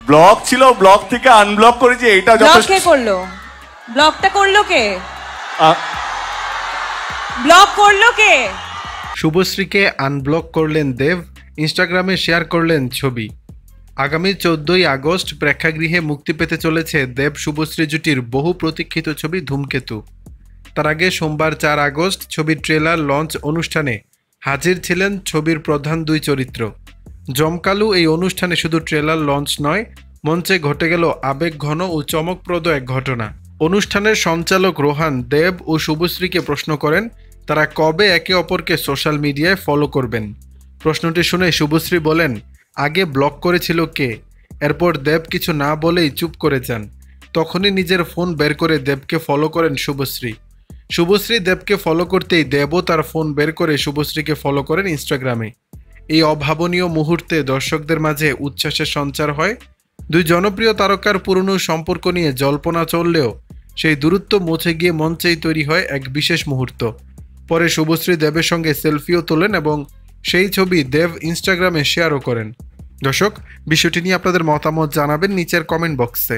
Block ছিল, block থেকে unblock করেছি, এটা যথেষ্ট। কে করলো ব্লকটা? করলো কে? ব্লক করলো কে? শুভশ্রীকে আনব্লক করলেন দেব, ইনস্টাগ্রামে শেয়ার করলেন ছবি। আগামী 14ই আগস্ট প্রেক্ষাগৃহে মুক্তি পেতে চলেছে দেব শুভশ্রী জুটির বহু প্রতীক্ষিত ছবি ধূমকেতু। তার আগে সোমবার 4 আগস্ট ছবির ট্রেলার লঞ্চ অনুষ্ঠানে হাজির ছিলেন ছবির প্রধান দুই চরিত্র। জমকালো এই অনুষ্ঠানে শুধু ট্রেলার লঞ্চ নয়, মঞ্চে ঘটে গেল আবেগঘন ও চমকপ্রদ এক ঘটনা। অনুষ্ঠানের সঞ্চালক রোহান দেব ও শুভশ্রীকে প্রশ্ন করেন তারা কবে একে অপরকে সোশ্যাল মিডিয়ায় ফলো করবেন। প্রশ্নটি শুনে শুভশ্রী বলেন, আগে ব্লক করেছিল কে? এরপর দেব কিছু না বলেই চুপ করে যান। তখনই নিজের ফোন বের করে দেবকে ফলো করেন শুভশ্রী। শুভশ্রী দেবকে ফলো করতেই দেবও তার ফোন বের করে শুভশ্রীকে ফলো করেন ইনস্টাগ্রামে। এই অভাবনীয় মুহূর্তে দর্শকদের মাঝে উচ্ছ্বাসের সঞ্চার হয়। দুই জনপ্রিয় তারকার পুরনো সম্পর্ক নিয়ে জল্পনা চললেও সেই দূরত্ব মুছে গিয়ে মঞ্চেই তৈরি হয় এক বিশেষ মুহূর্ত। পরে শুভশ্রী দেবের সঙ্গে সেলফিও তোলেন এবং সেই ছবি দেব ইনস্টাগ্রামে শেয়ারও করেন। দর্শক, বিষয়টি নিয়ে আপনাদের মতামত জানাবেন নিচের কমেন্ট বক্সে।